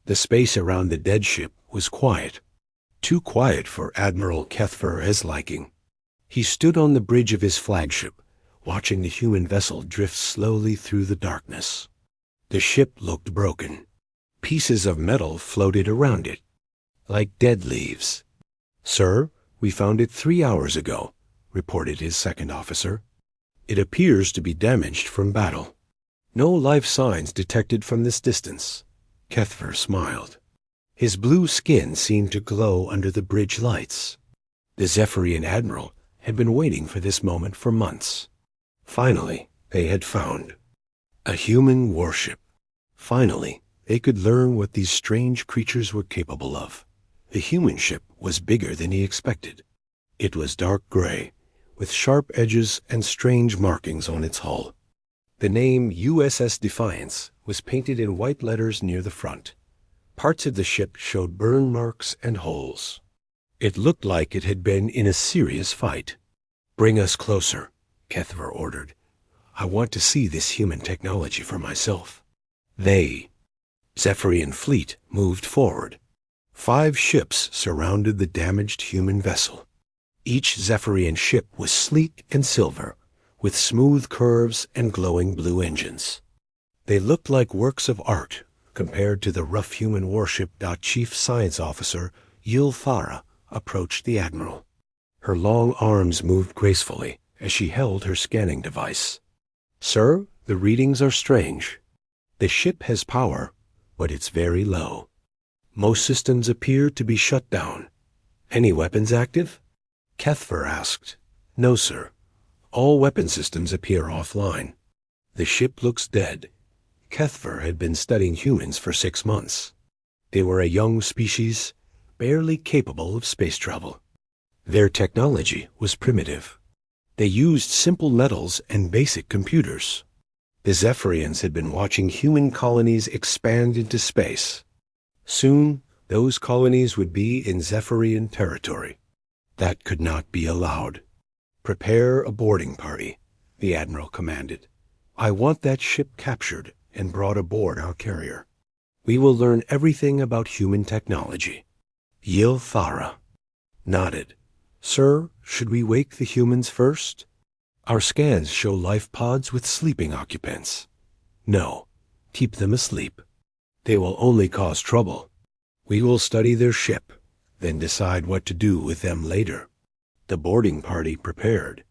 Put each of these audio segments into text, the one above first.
The space around the dead ship was quiet. Too quiet for Admiral Kethfer's liking. He stood on the bridge of his flagship, watching the human vessel drift slowly through the darkness. The ship looked broken. Pieces of metal floated around it, like dead leaves. "Sir, we found it 3 hours ago," reported his second officer. "It appears to be damaged from battle. No life signs detected from this distance." Kethfer smiled. His blue skin seemed to glow under the bridge lights. The Zephyrian admiral had been waiting for this moment for months. Finally, they had found a human warship. Finally, they could learn what these strange creatures were capable of. The human ship was bigger than he expected. It was dark gray, with sharp edges and strange markings on its hull. The name USS Defiance was painted in white letters near the front. Parts of the ship showed burn marks and holes. It looked like it had been in a serious fight. "Bring us closer," Kethfer ordered. "I want to see this human technology for myself." The Zephyrian fleet moved forward. 5 ships surrounded the damaged human vessel. Each Zephyrian ship was sleek and silver, with smooth curves and glowing blue engines. They looked like works of art compared to the rough human warship. Chief Science Officer Yulthara approached the admiral. Her long arms moved gracefully as she held her scanning device. "Sir, the readings are strange. The ship has power, but it's very low. Most systems appear to be shut down. Any weapons active?" Kethfer asked. "No, sir. All weapon systems appear offline. The ship looks dead." Kethfer had been studying humans for 6 months. They were a young species, barely capable of space travel. Their technology was primitive. They used simple metals and basic computers. The Zephyrians had been watching human colonies expand into space. Soon, those colonies would be in Zephyrian territory. That could not be allowed. "Prepare a boarding party," the admiral commanded. "I want that ship captured and brought aboard our carrier. We will learn everything about human technology." Yilthara nodded. "Sir, should we wake the humans first? Our scans show life pods with sleeping occupants." "No, keep them asleep. They will only cause trouble. We will study their ship, then decide what to do with them later." The boarding party prepared.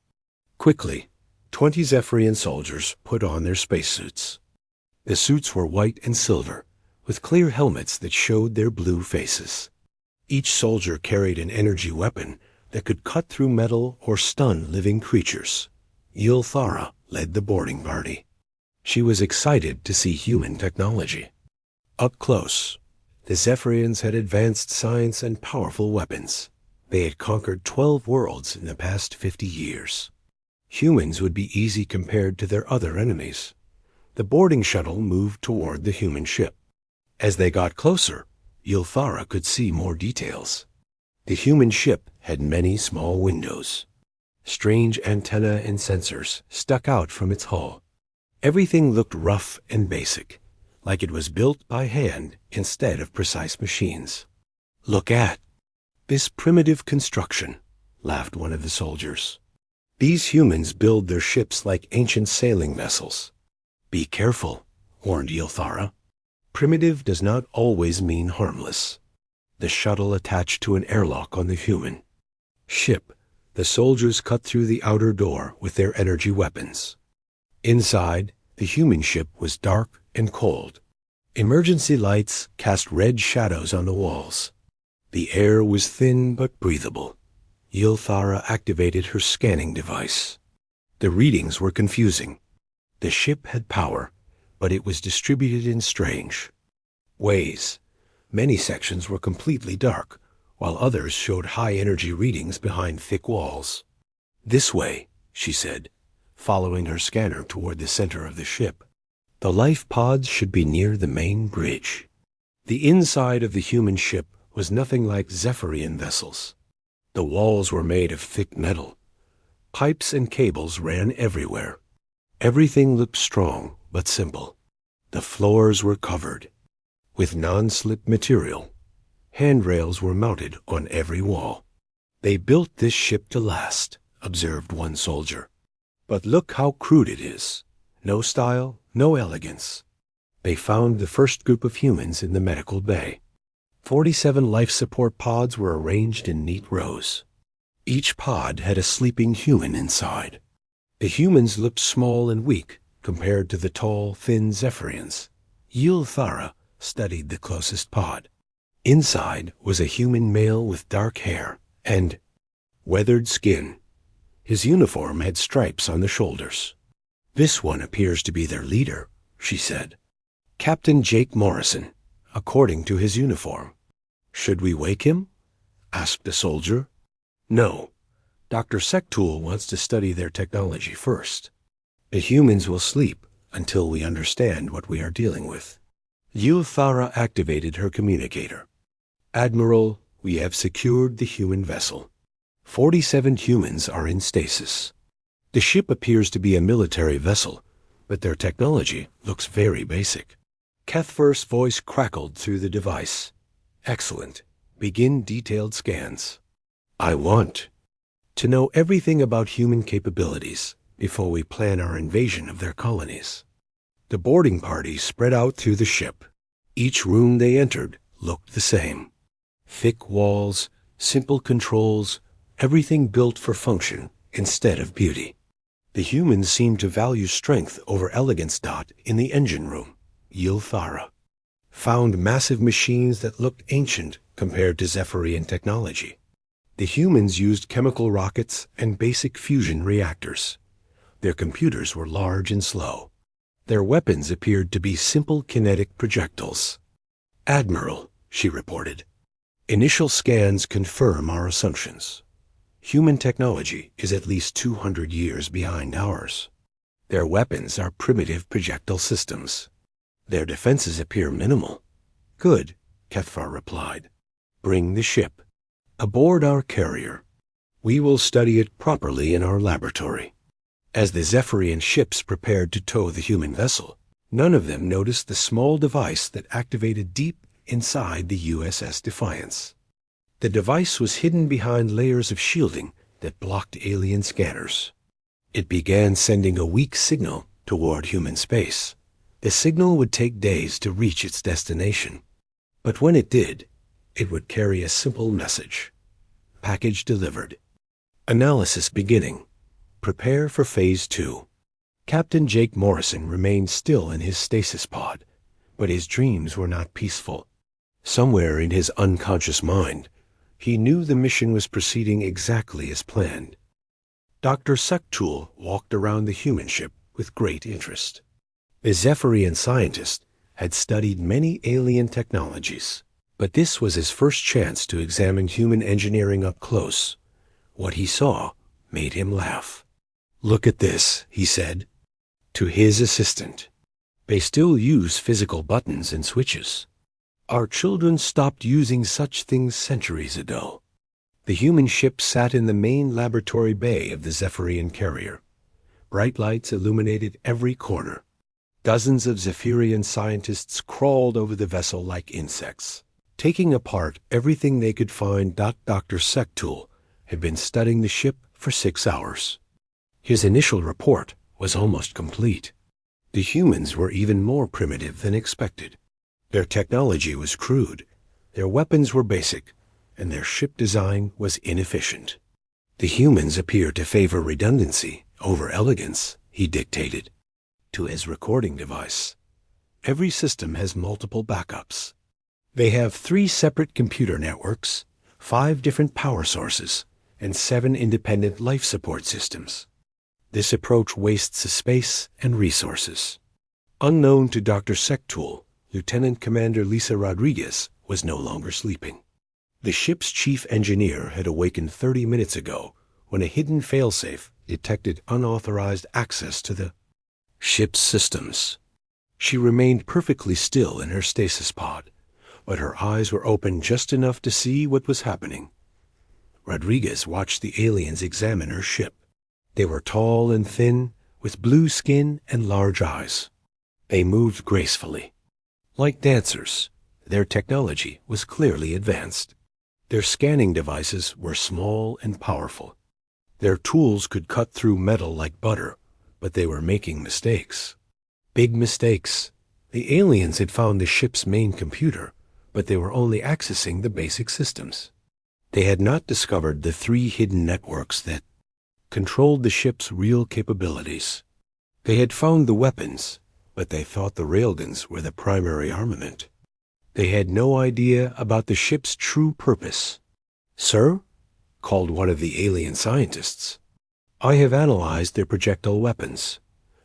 Quickly, 20 Zephyrian soldiers put on their spacesuits. The suits were white and silver, with clear helmets that showed their blue faces. Each soldier carried an energy weapon that could cut through metal or stun living creatures. Yilthara led the boarding party. She was excited to see human technology. Up close, the Zephyrians had advanced science and powerful weapons. They had conquered 12 worlds in the past 50 years. Humans would be easy compared to their other enemies. The boarding shuttle moved toward the human ship. As they got closer, Yilthara could see more details. The human ship had many small windows. Strange antennae and sensors stuck out from its hull. Everything looked rough and basic, like it was built by hand instead of precise machines. "Look at this primitive construction," laughed one of the soldiers. "These humans build their ships like ancient sailing vessels." "Be careful," warned Yilthara. "Primitive does not always mean harmless." The shuttle attached to an airlock on the human ship. The soldiers cut through the outer door with their energy weapons. Inside, the human ship was dark and cold. Emergency lights cast red shadows on the walls. The air was thin but breathable. Yilthara activated her scanning device. The readings were confusing. The ship had power, but it was distributed in strange ways. Many sections were completely dark, while others showed high-energy readings behind thick walls. "This way," she said, following her scanner toward the center of the ship. The life pods should be near the main bridge. The inside of the human ship was nothing like Zephyrian vessels. The walls were made of thick metal. Pipes and cables ran everywhere. Everything looked strong but simple. The floors were covered with non-slip material. Handrails were mounted on every wall. "They built this ship to last," observed one soldier. "But look how crude it is. No style, no elegance." They found the first group of humans in the medical bay. 47 life support pods were arranged in neat rows. Each pod had a sleeping human inside. The humans looked small and weak compared to the tall, thin Zephyrians. Yul-Thara studied the closest pod. Inside was a human male with dark hair and weathered skin. His uniform had stripes on the shoulders. "This one appears to be their leader," she said. "Captain Jake Morrison, according to his uniform." "Should we wake him?" asked the soldier. "No. Dr. Sektul wants to study their technology first. The humans will sleep until we understand what we are dealing with." Yul-Thara activated her communicator. "Admiral, we have secured the human vessel. 47 humans are in stasis. The ship appears to be a military vessel, but their technology looks very basic." Kethfer's voice crackled through the device. "Excellent. Begin detailed scans. I want to know everything about human capabilities before we plan our invasion of their colonies." The boarding party spread out through the ship. Each room they entered looked the same. Thick walls, simple controls, everything built for function instead of beauty. The humans seemed to value strength over elegance. In the engine room, Yul-Thara found massive machines that looked ancient compared to Zephyrian technology. The humans used chemical rockets and basic fusion reactors. Their computers were large and slow. Their weapons appeared to be simple kinetic projectiles. "Admiral," she reported, "initial scans confirm our assumptions. Human technology is at least 200 years behind ours. Their weapons are primitive projectile systems. Their defenses appear minimal." "Good," Kethfer replied. "Bring the ship aboard our carrier. We will study it properly in our laboratory." As the Zephyrian ships prepared to tow the human vessel, none of them noticed the small device that activated deep inside the USS Defiance. The device was hidden behind layers of shielding that blocked alien scanners. It began sending a weak signal toward human space. The signal would take days to reach its destination. But when it did, it would carry a simple message. Package delivered. Analysis beginning. Prepare for Phase 2. Captain Jake Morrison remained still in his stasis pod, but his dreams were not peaceful. Somewhere in his unconscious mind, he knew the mission was proceeding exactly as planned. Dr. Sektul walked around the human ship with great interest. The Zephyrian scientist had studied many alien technologies, but this was his first chance to examine human engineering up close. What he saw made him laugh. "Look at this," he said to his assistant. "They still use physical buttons and switches. Our children stopped using such things centuries ago." The human ship sat in the main laboratory bay of the Zephyrian carrier. Bright lights illuminated every corner. Dozens of Zephyrian scientists crawled over the vessel like insects, taking apart everything they could find. Dr. Sektul had been studying the ship for 6 hours. His initial report was almost complete. The humans were even more primitive than expected. Their technology was crude, their weapons were basic, and their ship design was inefficient. "The humans appear to favor redundancy over elegance," he dictated to his recording device. "Every system has multiple backups. They have 3 separate computer networks, 5 different power sources, and 7 independent life support systems. This approach wastes space and resources." Unknown to Dr. Sektul, Lieutenant Commander Lisa Rodriguez was no longer sleeping. The ship's chief engineer had awakened 30 minutes ago when a hidden failsafe detected unauthorized access to the ship's systems. She remained perfectly still in her stasis pod, but her eyes were open just enough to see what was happening. Rodriguez watched the aliens examine her ship. They were tall and thin, with blue skin and large eyes. They moved gracefully, like dancers, Their technology was clearly advanced. Their scanning devices were small and powerful. Their tools could cut through metal like butter, but they were making mistakes. Big mistakes. The aliens had found the ship's main computer, but they were only accessing the basic systems. They had not discovered the 3 hidden networks that controlled the ship's real capabilities. They had found the weapons, but they thought the railguns were the primary armament. They had no idea about the ship's true purpose. "Sir," called one of the alien scientists, "I have analyzed their projectile weapons.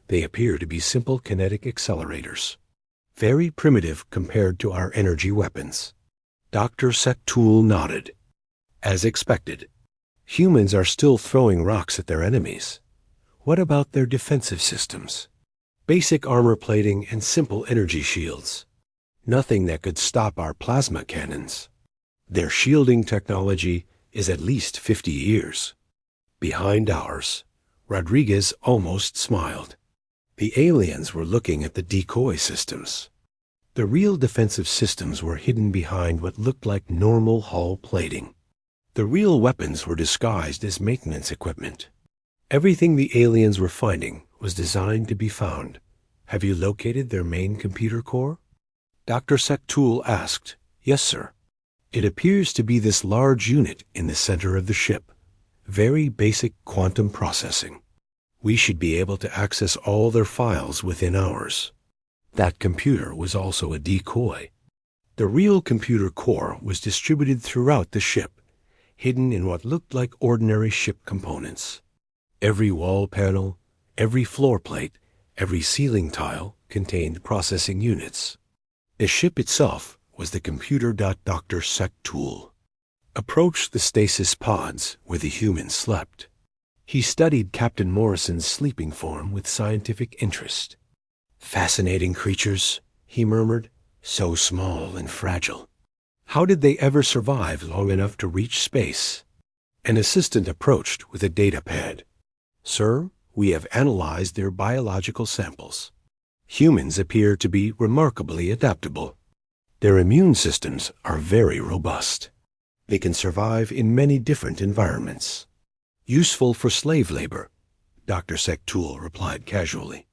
They appear to be simple kinetic accelerators. Very primitive compared to our energy weapons." Dr. Sektul nodded. As expected, humans are still throwing rocks at their enemies. What about their defensive systems? Basic armor plating and simple energy shields. Nothing that could stop our plasma cannons. Their shielding technology is at least 50 years behind ours. Rodriguez almost smiled. The aliens were looking at the decoy systems. The real defensive systems were hidden behind what looked like normal hull plating. The real weapons were disguised as maintenance equipment. Everything the aliens were finding was designed to be found. "Have you located their main computer core?" Dr. Sektul asked. "Yes, sir. It appears to be this large unit in the center of the ship. Very basic quantum processing. We should be able to access all their files within hours." That computer was also a decoy. The real computer core was distributed throughout the ship, hidden in what looked like ordinary ship components. Every wall panel, every floor plate, every ceiling tile contained processing units. The ship itself was the computer. Dr. Sektul approached the stasis pods where the humans slept. He studied Captain Morrison's sleeping form with scientific interest. "Fascinating creatures," he murmured, "so small and fragile. How did they ever survive long enough to reach space?" An assistant approached with a data pad. "Sir, we have analyzed their biological samples. Humans appear to be remarkably adaptable. Their immune systems are very robust. They can survive in many different environments. Useful for slave labor," Dr. Sektul replied casually.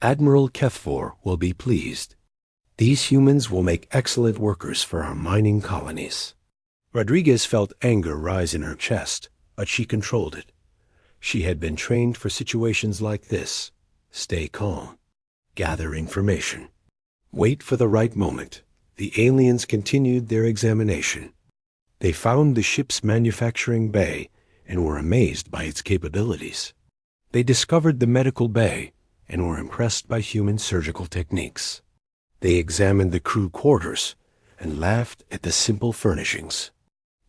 "Admiral Kethfor will be pleased. These humans will make excellent workers for our mining colonies." Rodriguez felt anger rise in her chest, but she controlled it. She had been trained for situations like this. Stay calm. Gather information. Wait for the right moment. The aliens continued their examination. They found the ship's manufacturing bay and were amazed by its capabilities. They discovered the medical bay and were impressed by human surgical techniques. They examined the crew quarters and laughed at the simple furnishings.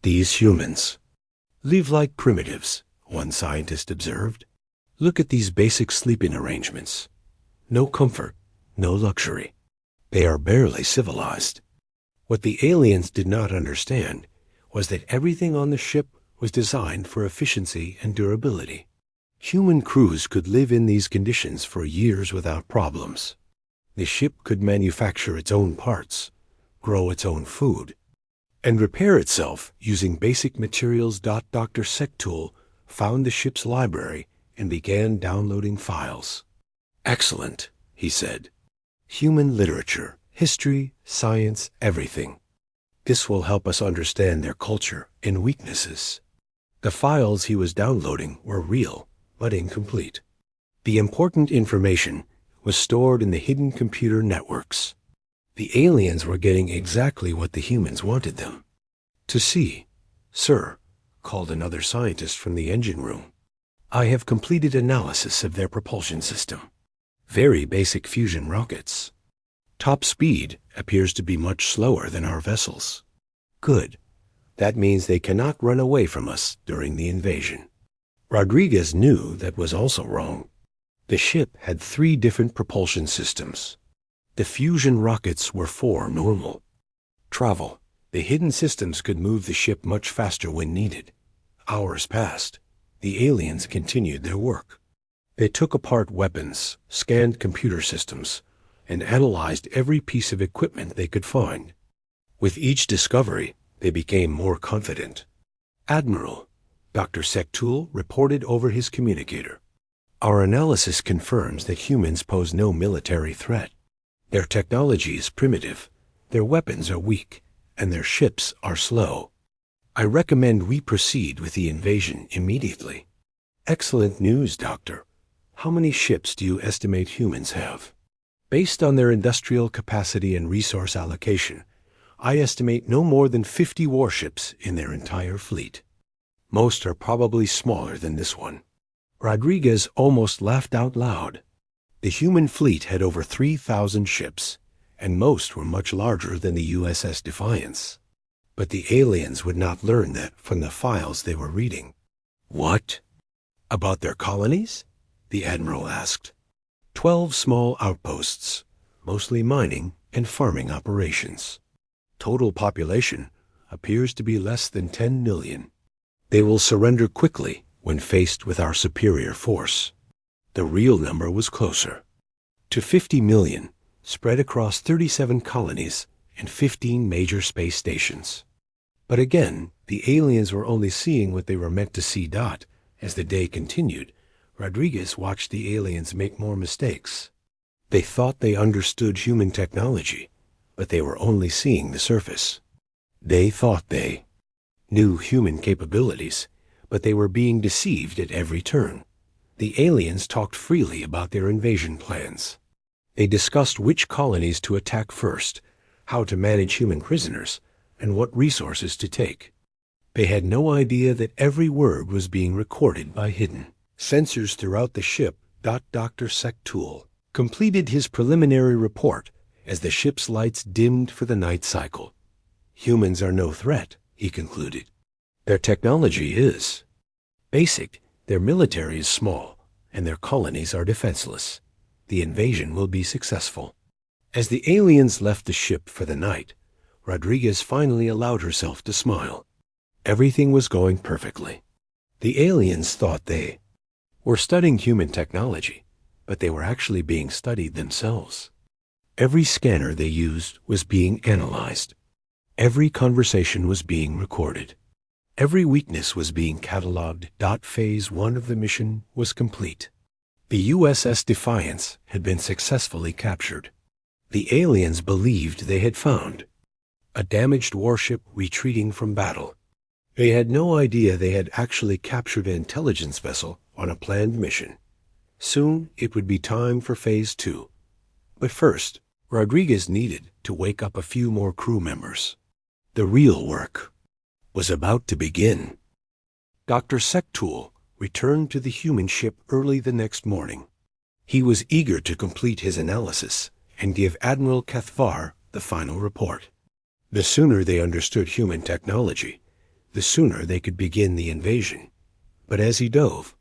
"These humans live like primitives," one scientist observed. "Look at these basic sleeping arrangements. No comfort, no luxury. They are barely civilized." What the aliens did not understand was that everything on the ship was designed for efficiency and durability. Human crews could live in these conditions for years without problems. The ship could manufacture its own parts, grow its own food, and repair itself using basic materials. Dr. Sektul found the ship's library and began downloading files. "Excellent," he said. "Human literature, history, science, everything. This will help us understand their culture and weaknesses." The files he was downloading were real, but incomplete. The important information was stored in the hidden computer networks. The aliens were getting exactly what the humans wanted them to see. "Sir," called another scientist from the engine room, "I have completed analysis of their propulsion system. Very basic fusion rockets. Top speed appears to be much slower than our vessels." "Good. That means they cannot run away from us during the invasion." Rodriguez knew that was also wrong. The ship had 3 different propulsion systems. The fusion rockets were 4 normal. Travel. The hidden systems could move the ship much faster when needed. Hours passed. The aliens continued their work. They took apart weapons, scanned computer systems, and analyzed every piece of equipment they could find. With each discovery, they became more confident. "Admiral," Dr. Sektul reported over his communicator, "our analysis confirms that humans pose no military threat. Their technology is primitive, their weapons are weak, and their ships are slow. I recommend we proceed with the invasion immediately." "Excellent news, Doctor. How many ships do you estimate humans have?" "Based on their industrial capacity and resource allocation, I estimate no more than 50 warships in their entire fleet. Most are probably smaller than this one." Rodriguez almost laughed out loud. The human fleet had over 3,000 ships, and most were much larger than the USS Defiance. But the aliens would not learn that from the files they were reading. "What? About their colonies?" the Admiral asked. 12 small outposts, mostly mining and farming operations. Total population appears to be less than 10 million. They will surrender quickly when faced with our superior force. The real number was closer to 50 million, spread across 37 colonies and 15 major space stations. But again, the aliens were only seeing what they were meant to see. As the day continued, Rodriguez watched the aliens make more mistakes. They thought they understood human technology, but they were only seeing the surface. They thought they knew human capabilities, but they were being deceived at every turn. The aliens talked freely about their invasion plans. They discussed which colonies to attack first, how to manage human prisoners, and what resources to take. They had no idea that every word was being recorded by hidden sensors throughout the ship. Dr. Sektul completed his preliminary report as the ship's lights dimmed for the night cycle. "Humans are no threat," he concluded. "Their technology is basic, their military is small, and their colonies are defenseless. The invasion will be successful." As the aliens left the ship for the night, Rodriguez finally allowed herself to smile. Everything was going perfectly. The aliens thought they were studying human technology, but they were actually being studied themselves. Every scanner they used was being analyzed. Every conversation was being recorded. Every weakness was being cataloged. Phase 1 of the mission was complete. The USS Defiance had been successfully captured. The aliens believed they had found a damaged warship retreating from battle. They had no idea they had actually captured an intelligence vessel on a planned mission. Soon it would be time for Phase 2. But first, Rodriguez needed to wake up a few more crew members. The real work was about to begin. Dr. Sektul returned to the human ship early the next morning. He was eager to complete his analysis and give Admiral Cathvar the final report. The sooner they understood human technology, the sooner they could begin the invasion. But as he dove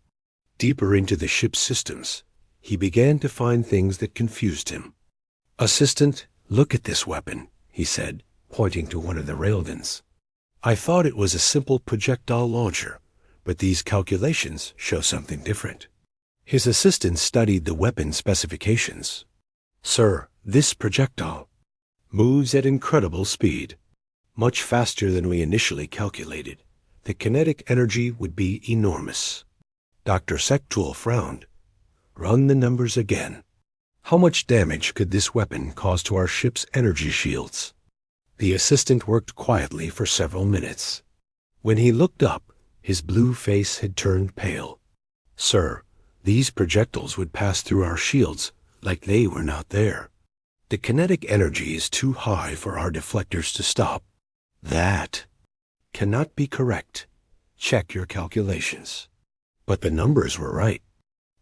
deeper into the ship's systems, he began to find things that confused him. "Assistant, look at this weapon," he said, pointing to one of the railguns. "I thought it was a simple projectile launcher, but these calculations show something different." His assistant studied the weapon specifications. "Sir, this projectile moves at incredible speed, much faster than we initially calculated. The kinetic energy would be enormous." Dr. Sektul frowned. "Run the numbers again. How much damage could this weapon cause to our ship's energy shields?" The assistant worked quietly for several minutes. When he looked up, his blue face had turned pale. "Sir, these projectiles would pass through our shields like they were not there. The kinetic energy is too high for our deflectors to stop." "That cannot be correct. Check your calculations." But the numbers were right.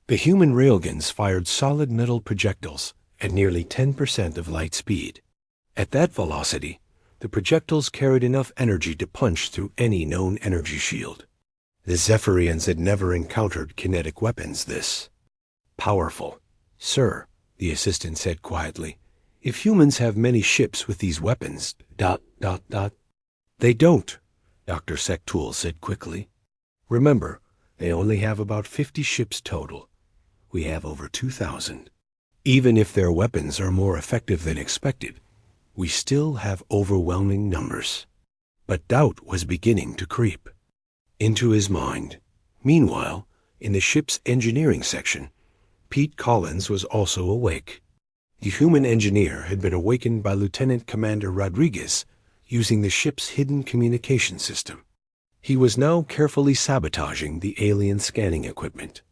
The human railguns fired solid metal projectiles at nearly 10% of light speed. At that velocity, the projectiles carried enough energy to punch through any known energy shield. The Zephyrians had never encountered kinetic weapons this powerful. "Sir," the assistant said quietly, "if humans have many ships with these weapons, They don't," Dr. Sektul said quickly. "Remember, they only have about 50 ships total. We have over 2,000. Even if their weapons are more effective than expected, We still have overwhelming numbers. But doubt was beginning to creep into his mind. Meanwhile, in the ship's engineering section, Pete Collins was also awake. The human engineer had been awakened by Lieutenant Commander Rodriguez using the ship's hidden communication system. He was now carefully sabotaging the alien scanning equipment.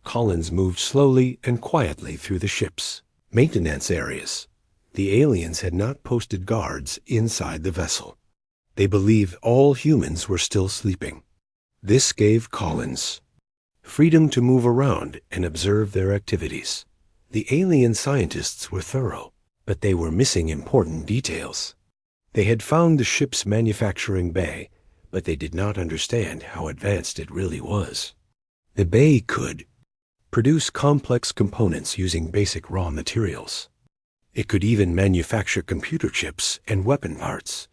Collins moved slowly and quietly through the ship's maintenance areas. The aliens had not posted guards inside the vessel. They believed all humans were still sleeping. This gave Collins freedom to move around and observe their activities. The alien scientists were thorough, but they were missing important details. They had found the ship's manufacturing bay, but they did not understand how advanced it really was. The bay could produce complex components using basic raw materials. It could even manufacture computer chips and weapon parts.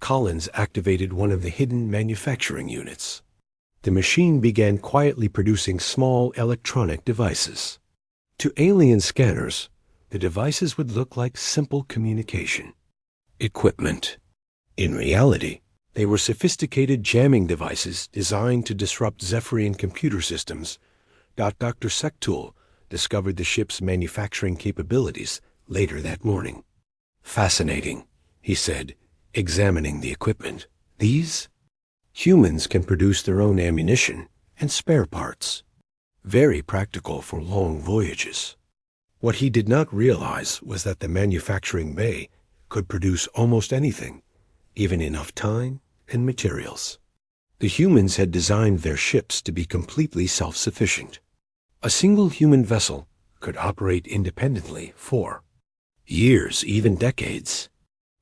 Collins activated one of the hidden manufacturing units. The machine began quietly producing small electronic devices. To alien scanners, the devices would look like simple communication equipment. In reality, they were sophisticated jamming devices designed to disrupt Zephyrian computer systems. Dr. Sektul discovered the ship's manufacturing capabilities later that morning. Fascinating, he said, examining the equipment. These humans can produce their own ammunition and spare parts. Very practical for long voyages. What he did not realize was that the manufacturing bay could produce almost anything, even enough time and materials. The humans had designed their ships to be completely self-sufficient. A single human vessel could operate independently for years, even decades.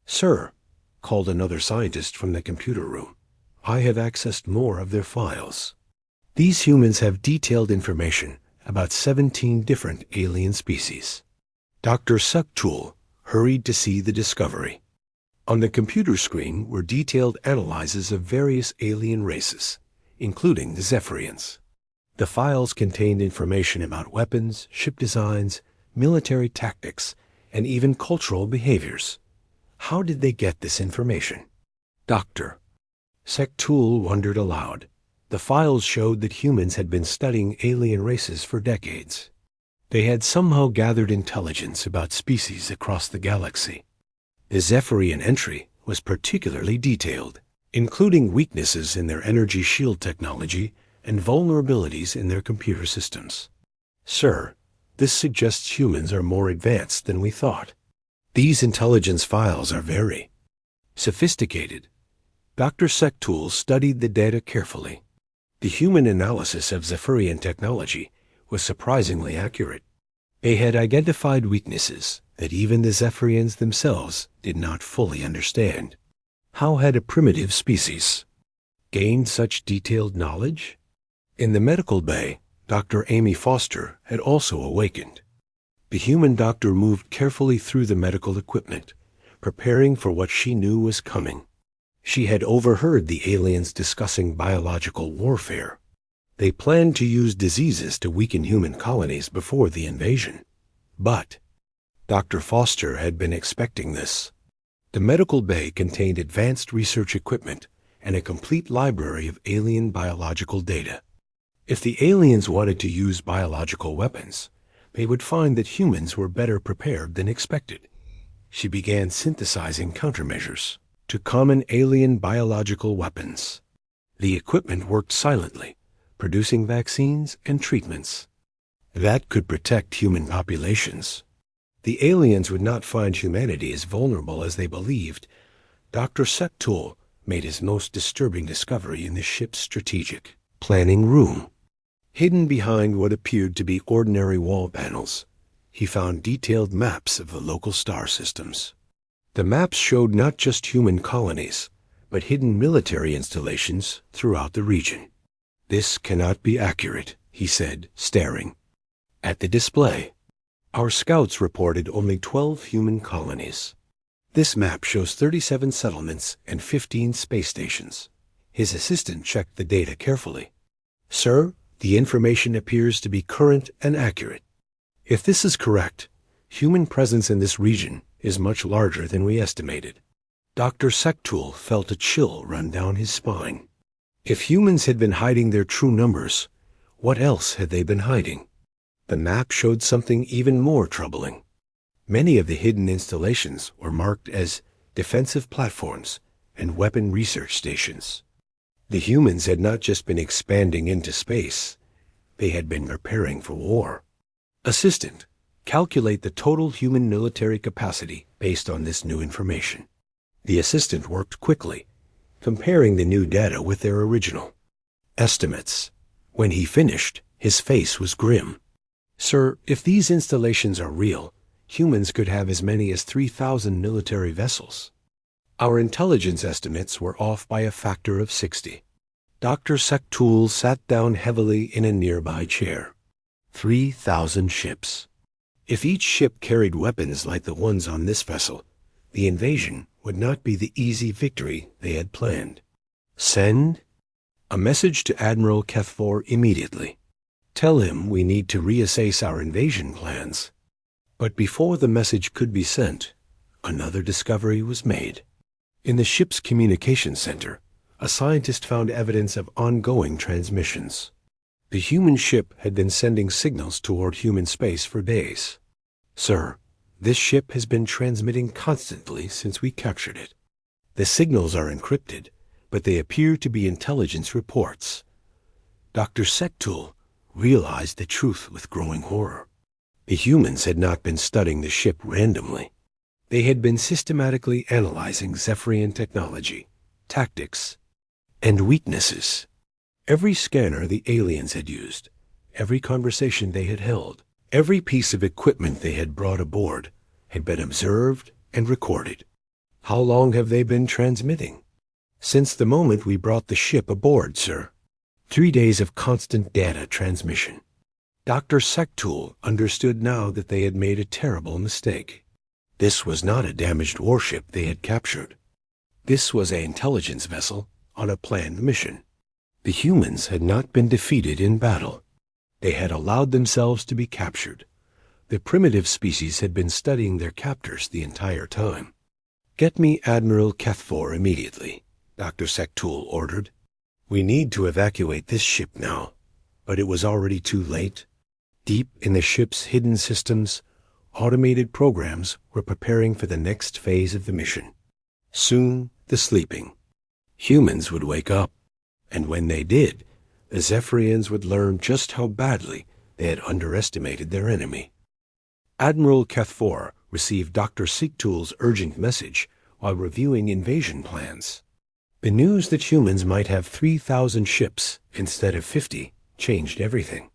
"Sir," called another scientist from the computer room, "I have accessed more of their files. These humans have detailed information about 17 different alien species." Dr. Sektul hurried to see the discovery. On the computer screen were detailed analyses of various alien races, including the Zephyrians. The files contained information about weapons, ship designs, military tactics, and even cultural behaviors. How did they get this information? Dr. Sektul wondered aloud. The files showed that humans had been studying alien races for decades. They had somehow gathered intelligence about species across the galaxy. The Zephyrian entry was particularly detailed, including weaknesses in their energy shield technology and vulnerabilities in their computer systems. "Sir, this suggests humans are more advanced than we thought. These intelligence files are very sophisticated." Dr. Sektul studied the data carefully. The human analysis of Zephyrian technology was surprisingly accurate. They had identified weaknesses that even the Zephyrians themselves did not fully understand. How had a primitive species gained such detailed knowledge? In the medical bay, Dr. Amy Foster had also awakened. The human doctor moved carefully through the medical equipment, preparing for what she knew was coming. She had overheard the aliens discussing biological warfare. They planned to use diseases to weaken human colonies before the invasion. But Dr. Foster had been expecting this. The medical bay contained advanced research equipment and a complete library of alien biological data. If the aliens wanted to use biological weapons, they would find that humans were better prepared than expected. She began synthesizing countermeasures to common alien biological weapons. The equipment worked silently, producing vaccines and treatments that could protect human populations. The aliens would not find humanity as vulnerable as they believed. Dr. Sektul made his most disturbing discovery in the ship's strategic planning room. Hidden behind what appeared to be ordinary wall panels, he found detailed maps of the local star systems. The maps showed not just human colonies, but hidden military installations throughout the region. "This cannot be accurate," he said, staring at the display. "Our scouts reported only 12 human colonies. This map shows 37 settlements and 15 space stations." His assistant checked the data carefully. "Sir, the information appears to be current and accurate. If this is correct, human presence in this region is much larger than we estimated. Dr. Sektul felt a chill run down his spine. If humans had been hiding their true numbers, what else had they been hiding? The map showed something even more troubling. Many of the hidden installations were marked as defensive platforms and weapon research stations. The humans had not just been expanding into space, they had been preparing for war. Assistant, calculate the total human military capacity based on this new information. The assistant worked quickly, comparing the new data with their original estimates. When he finished, his face was grim. Sir, if these installations are real, humans could have as many as 3,000 military vessels. Our intelligence estimates were off by a factor of 60. Dr. Sektul sat down heavily in a nearby chair. 3,000 ships. If each ship carried weapons like the ones on this vessel, the invasion would not be the easy victory they had planned. Send a message to Admiral Kethfor immediately. Tell him we need to reassess our invasion plans. But before the message could be sent, another discovery was made. In the ship's communication center, a scientist found evidence of ongoing transmissions. The human ship had been sending signals toward human space for days. Sir, this ship has been transmitting constantly since we captured it. The signals are encrypted, but they appear to be intelligence reports. Dr. Sektul realized the truth with growing horror. The humans had not been studying the ship randomly. They had been systematically analyzing Zephyrian technology, tactics, and weaknesses. Every scanner the aliens had used, every conversation they had held, every piece of equipment they had brought aboard had been observed and recorded. How long have they been transmitting? Since the moment we brought the ship aboard, sir. 3 days of constant data transmission. Dr. Sektul understood now that they had made a terrible mistake. This was not a damaged warship they had captured. This was an intelligence vessel on a planned mission. The humans had not been defeated in battle. They had allowed themselves to be captured. The primitive species had been studying their captors the entire time. Get me Admiral Kethfor immediately, Dr. Sektul ordered. We need to evacuate this ship now, but it was already too late. Deep in the ship's hidden systems, automated programs were preparing for the next phase of the mission. Soon, the sleeping humans would wake up, and when they did, the Zephyrians would learn just how badly they had underestimated their enemy. Admiral Kethfor received Dr. Sektul's urgent message while reviewing invasion plans. The news that humans might have 3,000 ships instead of 50 changed everything.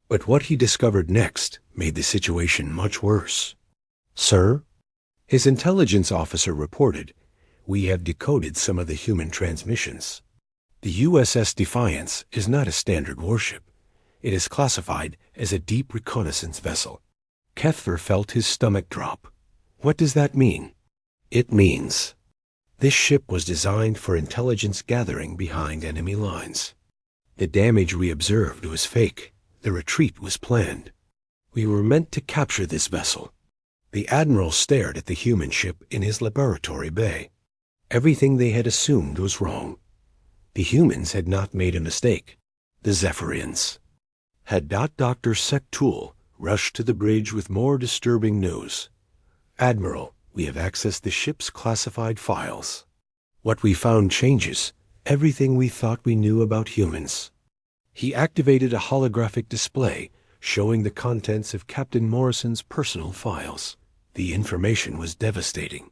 But what he discovered next made the situation much worse. Sir, his intelligence officer reported, we have decoded some of the human transmissions. The USS Defiance is not a standard warship. It is classified as a deep reconnaissance vessel. Kethfor felt his stomach drop. What does that mean? It means this ship was designed for intelligence gathering behind enemy lines. The damage we observed was fake. The retreat was planned. We were meant to capture this vessel. The Admiral stared at the human ship in his laboratory bay. Everything they had assumed was wrong. The humans had not made a mistake. The Zephyrians had. Dr. Sektul rushed to the bridge with more disturbing news. Admiral, we have accessed the ship's classified files. What we found changes everything we thought we knew about humans. He activated a holographic display showing the contents of Captain Morrison's personal files. The information was devastating.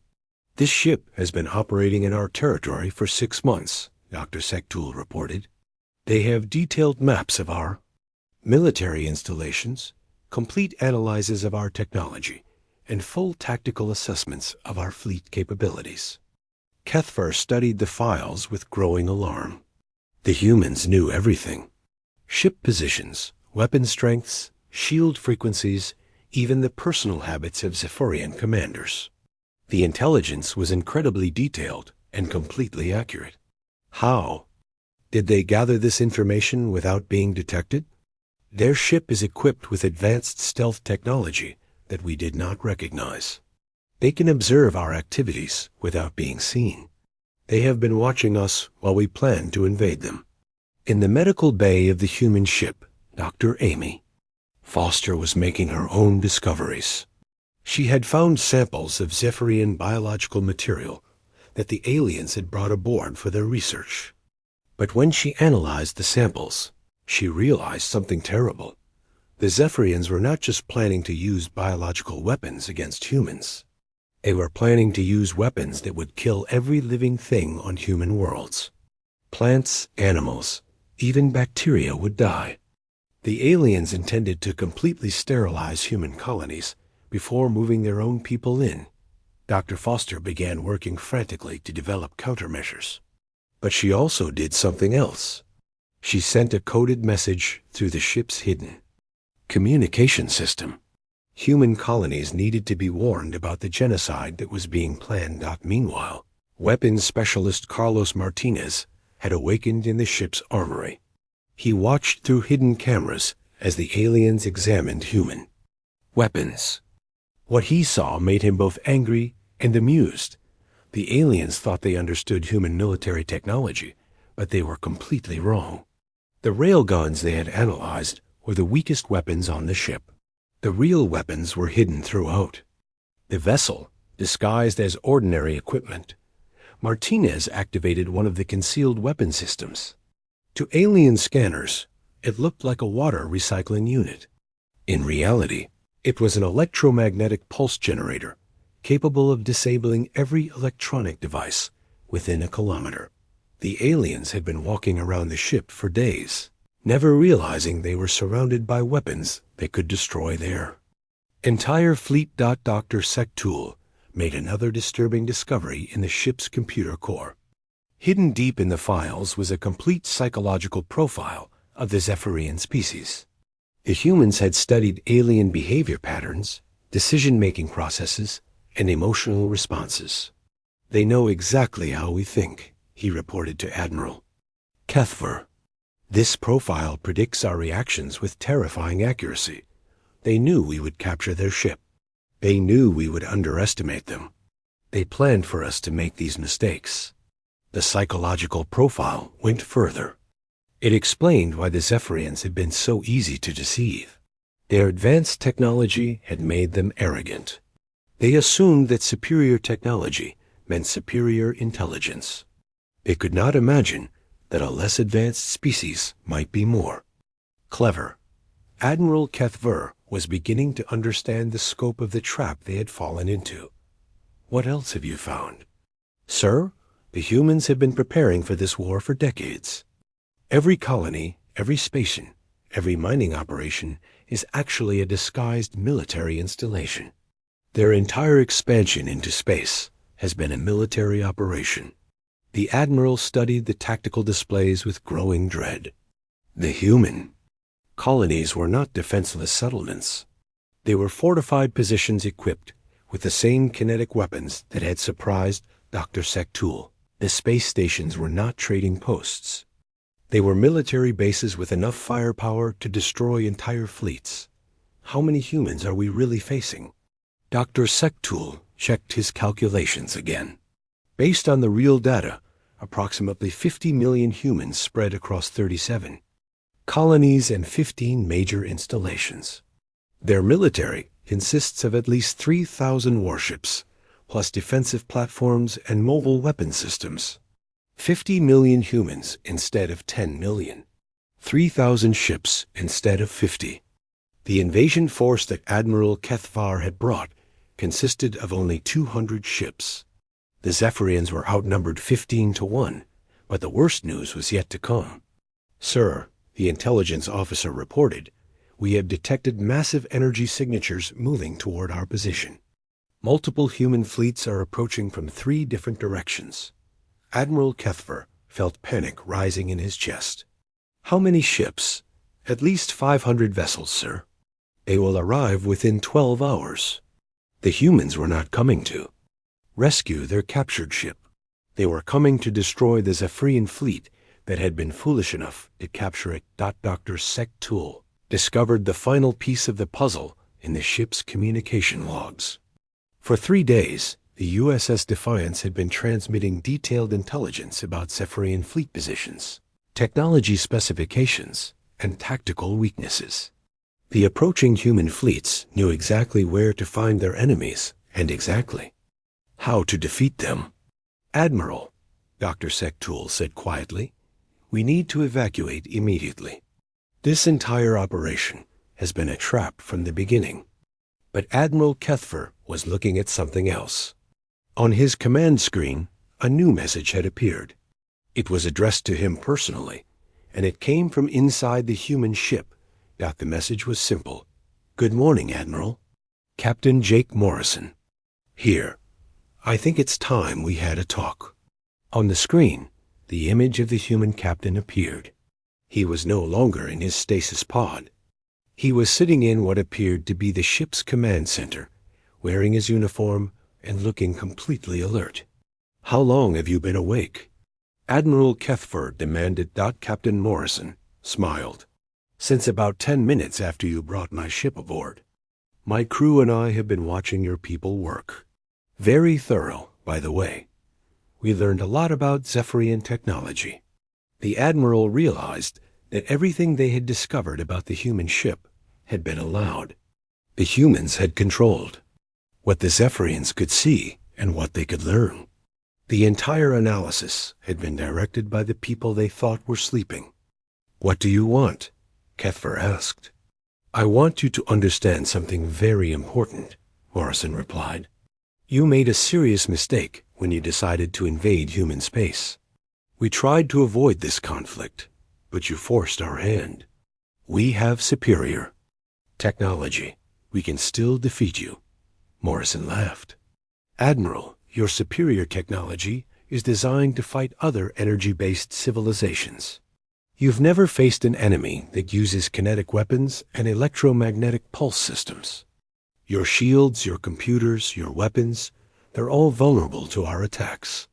This ship has been operating in our territory for 6 months, Dr. Sektul reported. They have detailed maps of our military installations, complete analyses of our technology, and full tactical assessments of our fleet capabilities. Kethfor studied the files with growing alarm. The humans knew everything. Ship positions, weapon strengths, shield frequencies, even the personal habits of Zephyrian commanders. The intelligence was incredibly detailed and completely accurate. How did they gather this information without being detected? Their ship is equipped with advanced stealth technology that we did not recognize. They can observe our activities without being seen. They have been watching us while we plan to invade them. In the medical bay of the human ship, Dr. Amy Foster was making her own discoveries. She had found samples of Zephyrian biological material that the aliens had brought aboard for their research. But when she analyzed the samples, she realized something terrible. The Zephyrians were not just planning to use biological weapons against humans. They were planning to use weapons that would kill every living thing on human worlds. Plants, animals, even bacteria would die. The aliens intended to completely sterilize human colonies before moving their own people in. Dr. Foster began working frantically to develop countermeasures. But she also did something else. She sent a coded message through the ship's hidden communication system. Human colonies needed to be warned about the genocide that was being planned. Meanwhile, weapons specialist Carlos Martinez had awakened in the ship's armory. He watched through hidden cameras as the aliens examined human weapons. What he saw made him both angry and amused. The aliens thought they understood human military technology, but they were completely wrong. The railguns they had analyzed were the weakest weapons on the ship. The real weapons were hidden throughout the vessel, disguised as ordinary equipment. Martinez activated one of the concealed weapon systems. To alien scanners, it looked like a water recycling unit. In reality, it was an electromagnetic pulse generator capable of disabling every electronic device within a kilometer. The aliens had been walking around the ship for days, never realizing they were surrounded by weapons that could destroy their entire fleet. Dr. Sectool made another disturbing discovery in the ship's computer core. Hidden deep in the files was a complete psychological profile of the Zephyrian species. The humans had studied alien behavior patterns, decision-making processes, and emotional responses. They know exactly how we think, he reported to Admiral Kethver. This profile predicts our reactions with terrifying accuracy. They knew we would capture their ship. They knew we would underestimate them. They planned for us to make these mistakes. The psychological profile went further. It explained why the Zephyrians had been so easy to deceive. Their advanced technology had made them arrogant. They assumed that superior technology meant superior intelligence. They could not imagine that a less advanced species might be more clever. Admiral Kethver was beginning to understand the scope of the trap they had fallen into. What else have you found? Sir, the humans have been preparing for this war for decades. Every colony, every station, every mining operation is actually a disguised military installation. Their entire expansion into space has been a military operation. The Admiral studied the tactical displays with growing dread. The human colonies were not defenseless settlements. They were fortified positions equipped with the same kinetic weapons that had surprised Dr. Sectool. The space stations were not trading posts. They were military bases with enough firepower to destroy entire fleets. How many humans are we really facing? Dr. Sectool checked his calculations again. Based on the real data, approximately 50 million humans spread across 37 colonies and 15 major installations. Their military consists of at least 3,000 warships, plus defensive platforms and mobile weapon systems. 50 million humans instead of 10 million. 3,000 ships instead of 50. The invasion force that Admiral Kethvar had brought consisted of only 200 ships. The Zephyrians were outnumbered 15-1, but the worst news was yet to come. Sir, the intelligence officer reported, we have detected massive energy signatures moving toward our position. Multiple human fleets are approaching from 3 different directions. Admiral Kethver felt panic rising in his chest. How many ships? At least 500 vessels, sir. They will arrive within 12 hours. The humans were not coming to rescue their captured ship. They were coming to destroy the Zephyrian fleet that had been foolish enough to capture it. Dr. Sectool discovered the final piece of the puzzle in the ship's communication logs. For 3 days, the USS Defiance had been transmitting detailed intelligence about Zephyrian fleet positions, technology specifications, and tactical weaknesses. The approaching human fleets knew exactly where to find their enemies and exactly how to defeat them. "Admiral," Dr. Sektul said quietly, "we need to evacuate immediately. This entire operation has been a trap from the beginning." But Admiral Kethfer was looking at something else. On his command screen, a new message had appeared. It was addressed to him personally, and it came from inside the human ship. The message was simple. "Good morning, Admiral. Captain Jake Morrison. Here. I think it's time we had a talk." On the screen, the image of the human captain appeared. He was no longer in his stasis pod. He was sitting in what appeared to be the ship's command center, wearing his uniform and looking completely alert. "How long have you been awake?" Admiral Kethfer demanded. Captain Morrison smiled. "Since about 10 minutes after you brought my ship aboard. My crew and I have been watching your people work. Very thorough, by the way. We learned a lot about Zephyrian technology." The Admiral realized that everything they had discovered about the human ship had been allowed. The humans had controlled what the Zephyrians could see and what they could learn. The entire analysis had been directed by the people they thought were sleeping. "What do you want?" Kethfer asked. "I want you to understand something very important," Morrison replied. "You made a serious mistake when you decided to invade human space. We tried to avoid this conflict, but you forced our hand. We have superior technology. We can still defeat you." Morrison laughed. "Admiral, your superior technology is designed to fight other energy-based civilizations. You've never faced an enemy that uses kinetic weapons and electromagnetic pulse systems. Your shields, your computers, your weapons, they're all vulnerable to our attacks."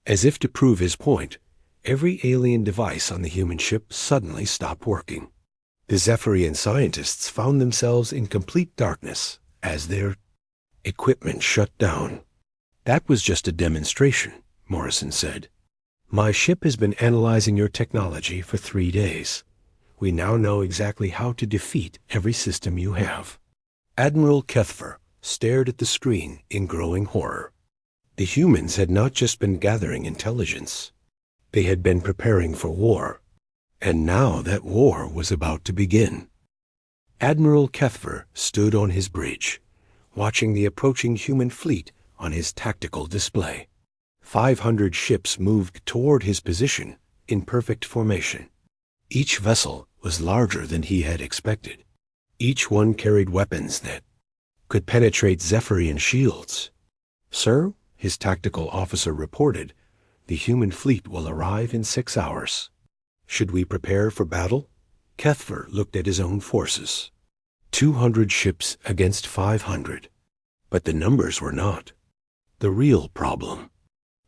As if to prove his point, every alien device on the human ship suddenly stopped working. The Zephyrian scientists found themselves in complete darkness as their equipment shut down. "That was just a demonstration," Morrison said. "My ship has been analyzing your technology for 3 days. We now know exactly how to defeat every system you have." Admiral Kethfer stared at the screen in growing horror. The humans had not just been gathering intelligence. They had been preparing for war. And now that war was about to begin. Admiral Kethfer stood on his bridge, watching the approaching human fleet on his tactical display. 500 ships moved toward his position in perfect formation. Each vessel was larger than he had expected. Each one carried weapons that could penetrate Zephyrian shields. "Sir," his tactical officer reported, "the human fleet will arrive in 6 hours. Should we prepare for battle?" Kethfer looked at his own forces. 200 ships against 500. But the numbers were not the real problem.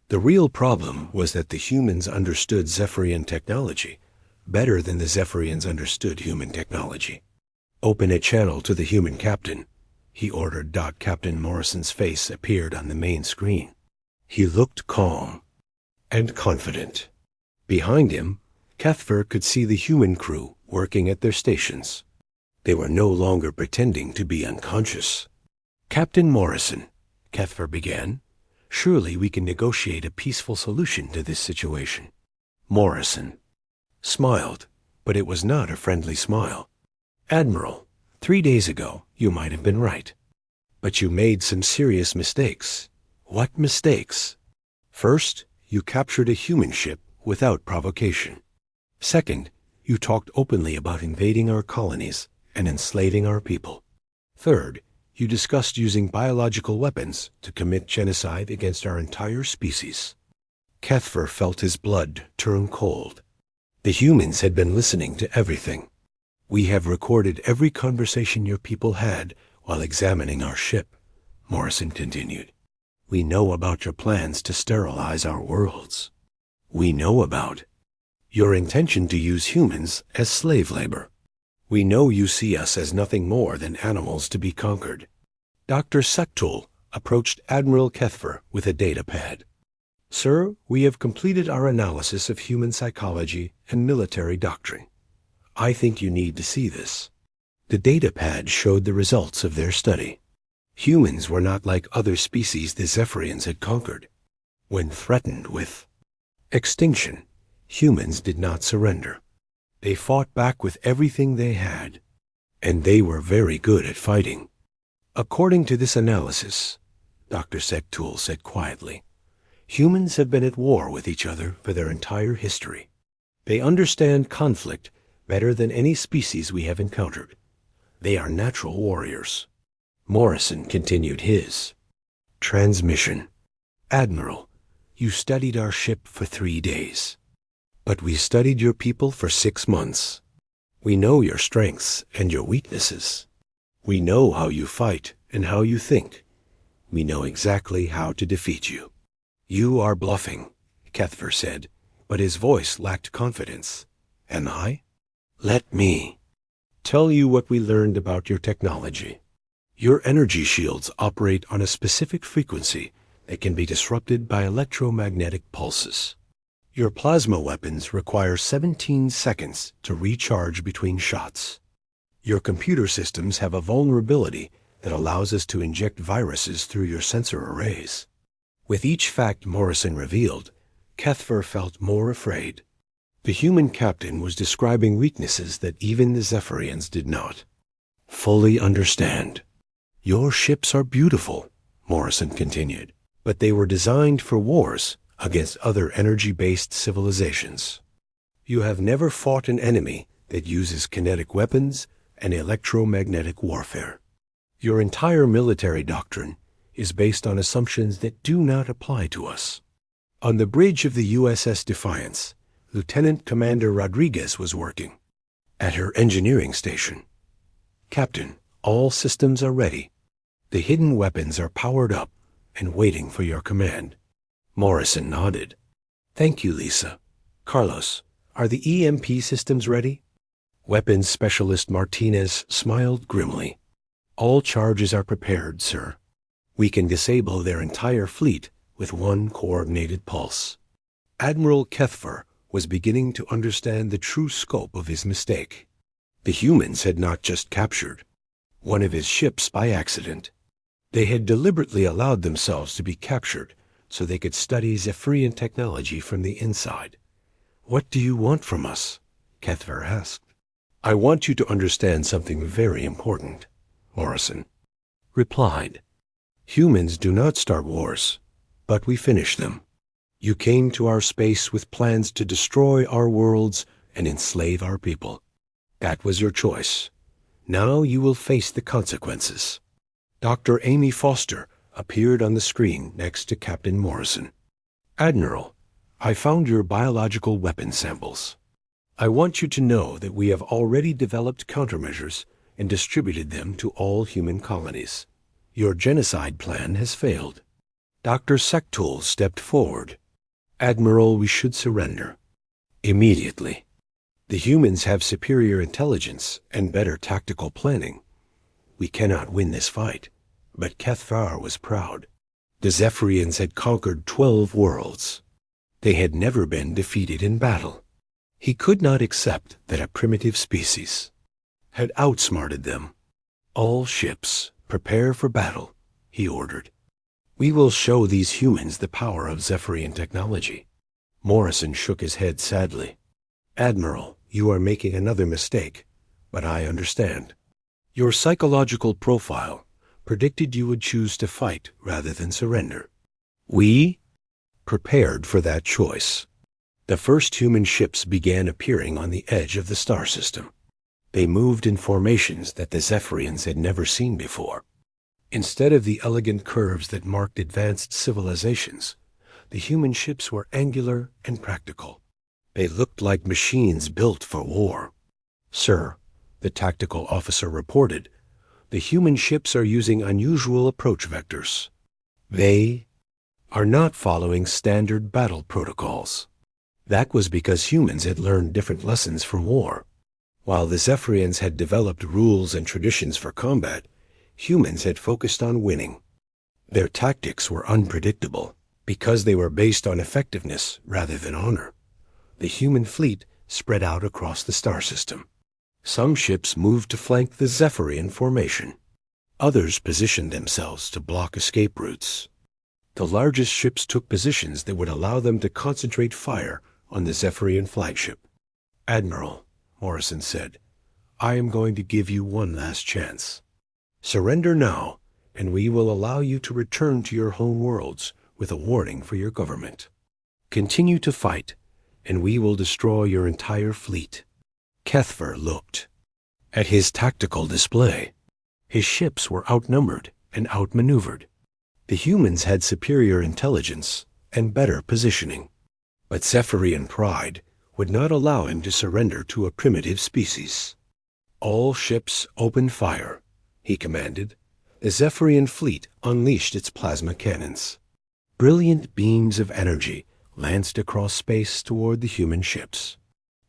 The real problem was that the humans understood Zephyrian technology better than the Zephyrians understood human technology. "Open a channel to the human captain," he ordered. Captain Morrison's face appeared on the main screen. He looked calm and confident. Behind him, Kethfer could see the human crew working at their stations. They were no longer pretending to be unconscious. "Captain Morrison," Kethfer began, "surely we can negotiate a peaceful solution to this situation." Morrison smiled, but it was not a friendly smile. "Admiral, 3 days ago you might have been right. But you made some serious mistakes." "What mistakes?" "First, you captured a human ship without provocation. Second, you talked openly about invading our colonies and enslaving our people. Third, you discussed using biological weapons to commit genocide against our entire species." Kethfer felt his blood turn cold. The humans had been listening to everything. "We have recorded every conversation your people had while examining our ship," Morrison continued. "We know about your plans to sterilize our worlds. We know about your intention to use humans as slave labor. We know you see us as nothing more than animals to be conquered." Dr. Sektul, approached Admiral Kethfer with a data pad. Sir, we have completed our analysis of human psychology and military doctrine. I think you need to see this. The data pad showed the results of their study. Humans were not like other species the Zephyrians had conquered. When threatened with extinction, humans did not surrender. They fought back with everything they had, and they were very good at fighting. According to this analysis, Dr. Sektul said quietly, humans have been at war with each other for their entire history. They understand conflict better than any species we have encountered. They are natural warriors. Morrison continued his transmission. Admiral, you studied our ship for 3 days, but we studied your people for 6 months. We know your strengths and your weaknesses. We know how you fight and how you think. We know exactly how to defeat you. You are bluffing, Kethfer said, but his voice lacked confidence. Am I? Let me tell you what we learned about your technology. Your energy shields operate on a specific frequency that can be disrupted by electromagnetic pulses. Your plasma weapons require 17 seconds to recharge between shots. Your computer systems have a vulnerability that allows us to inject viruses through your sensor arrays. With each fact Morrison revealed, Kethfer felt more afraid. The human captain was describing weaknesses that even the Zephyrians did not fully understand. Your ships are beautiful, Morrison continued, but they were designed for wars against other energy-based civilizations. You have never fought an enemy that uses kinetic weapons and electromagnetic warfare. Your entire military doctrine is based on assumptions that do not apply to us. On the bridge of the USS Defiance, Lieutenant Commander Rodriguez was working at her engineering station. Captain, all systems are ready. The hidden weapons are powered up and waiting for your command. Morrison nodded. Thank you, Lisa. Carlos, are the EMP systems ready? Weapons Specialist Martinez smiled grimly. All charges are prepared, sir. We can disable their entire fleet with one coordinated pulse. Admiral Kethfer was beginning to understand the true scope of his mistake. The humans had not just captured one of his ships by accident. They had deliberately allowed themselves to be captured so they could study Zephyrian technology from the inside. What do you want from us? Kethfer asked. I want you to understand something very important, Morrison replied. Humans do not start wars, but we finish them. You came to our space with plans to destroy our worlds and enslave our people. That was your choice. Now you will face the consequences. Dr. Amy Foster appeared on the screen next to Captain Morrison. Admiral, I found your biological weapon samples. I want you to know that we have already developed countermeasures and distributed them to all human colonies. Your genocide plan has failed. Dr. Sektul stepped forward. Admiral, we should surrender. Immediately. The humans have superior intelligence and better tactical planning. We cannot win this fight. But Kethfer was proud. The Zephyrians had conquered 12 worlds. They had never been defeated in battle. He could not accept that a primitive species had outsmarted them. All ships, prepare for battle, he ordered. We will show these humans the power of Zephyrian technology. Morrison shook his head sadly. Admiral, you are making another mistake, but I understand. Your psychological profile predicted you would choose to fight rather than surrender. We prepared for that choice. The first human ships began appearing on the edge of the star system. They moved in formations that the Zephyrians had never seen before. Instead of the elegant curves that marked advanced civilizations, the human ships were angular and practical. They looked like machines built for war. Sir, the tactical officer reported, the human ships are using unusual approach vectors. They are not following standard battle protocols. That was because humans had learned different lessons from war. While the Zephyrians had developed rules and traditions for combat, humans had focused on winning. Their tactics were unpredictable because they were based on effectiveness rather than honor. The human fleet spread out across the star system. Some ships moved to flank the Zephyrian formation. Others positioned themselves to block escape routes. The largest ships took positions that would allow them to concentrate fire on the Zephyrian flagship. "Admiral," Morrison said, "I am going to give you one last chance. Surrender now, and we will allow you to return to your home worlds with a warning for your government. Continue to fight, and we will destroy your entire fleet." Kethver looked at his tactical display. His ships were outnumbered and outmaneuvered. The humans had superior intelligence and better positioning. But Zephyrian pride would not allow him to surrender to a primitive species. "All ships open fire," he commanded. The Zephyrian fleet unleashed its plasma cannons. Brilliant beams of energy lanced across space toward the human ships.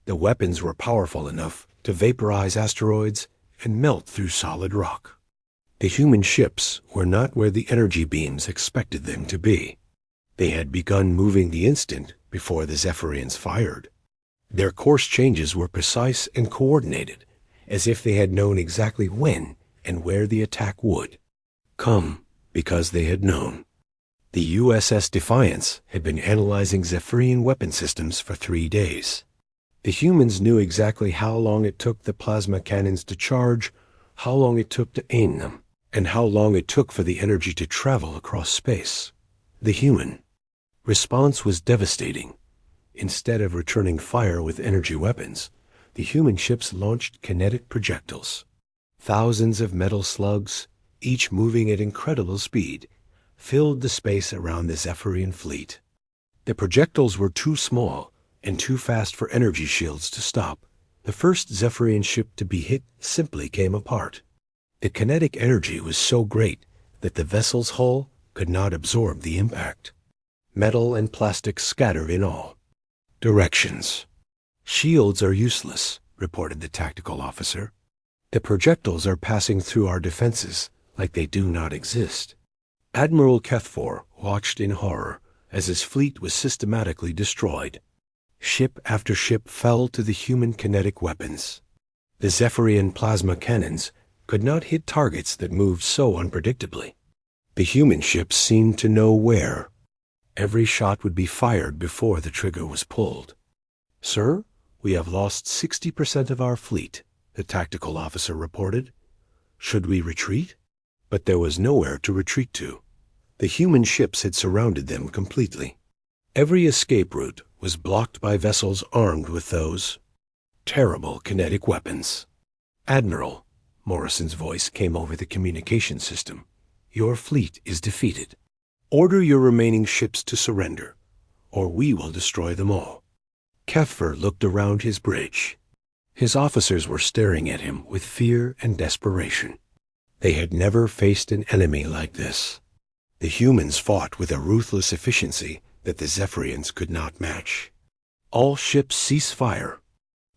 The weapons were powerful enough to vaporize asteroids and melt through solid rock. The human ships were not where the energy beams expected them to be. They had begun moving the instant before the Zephyrians fired. Their course changes were precise and coordinated, as if they had known exactly when and where the attack would come, because they had known. The USS Defiance had been analyzing Zephyrian weapon systems for 3 days. The humans knew exactly how long it took the plasma cannons to charge, how long it took to aim them, and how long it took for the energy to travel across space. The human response was devastating. Instead of returning fire with energy weapons, the human ships launched kinetic projectiles. Thousands of metal slugs, each moving at incredible speed, filled the space around the Zephyrian fleet. The projectiles were too small and too fast for energy shields to stop. The first Zephyrian ship to be hit simply came apart. The kinetic energy was so great that the vessel's hull could not absorb the impact. Metal and plastic scattered in all directions. "Shields are useless," reported the tactical officer. "The projectiles are passing through our defenses like they do not exist." Admiral Kethver watched in horror as his fleet was systematically destroyed. Ship after ship fell to the human kinetic weapons. The Zephyrian plasma cannons could not hit targets that moved so unpredictably. The human ships seemed to know where. Every shot would be fired before the trigger was pulled. "Sir, we have lost 60% of our fleet," the tactical officer reported. "Should we retreat?" But there was nowhere to retreat to. The human ships had surrounded them completely. Every escape route was blocked by vessels armed with those terrible kinetic weapons. "Admiral," Morrison's voice came over the communication system, "your fleet is defeated. Order your remaining ships to surrender, or we will destroy them all." Kethver looked around his bridge. His officers were staring at him with fear and desperation. They had never faced an enemy like this. The humans fought with a ruthless efficiency that the Zephyrians could not match. "All ships cease fire,"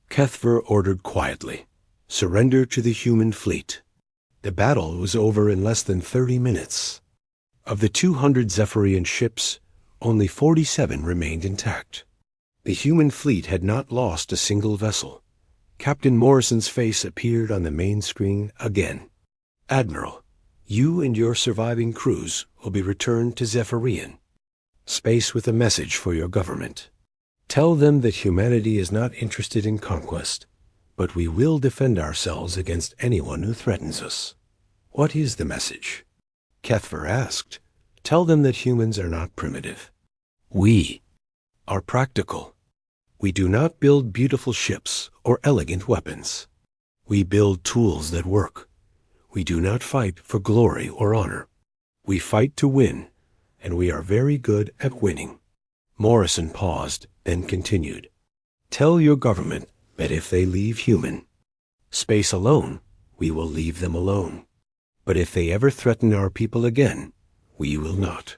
Kethver ordered quietly. "Surrender to the human fleet." The battle was over in less than 30 minutes. Of the 200 Zephyrian ships, only 47 remained intact. The human fleet had not lost a single vessel. Captain Morrison's face appeared on the main screen again. "Admiral, you and your surviving crews will be returned to Zephyrian space with a message for your government. Tell them that humanity is not interested in conquest, but we will defend ourselves against anyone who threatens us." "What is the message?" Kethver asked. "Tell them that humans are not primitive. We are practical. We do not build beautiful ships or elegant weapons. We build tools that work. We do not fight for glory or honor. We fight to win, and we are very good at winning." Morrison paused, then continued. "Tell your government that if they leave human space alone, we will leave them alone. But if they ever threaten our people again, we will not."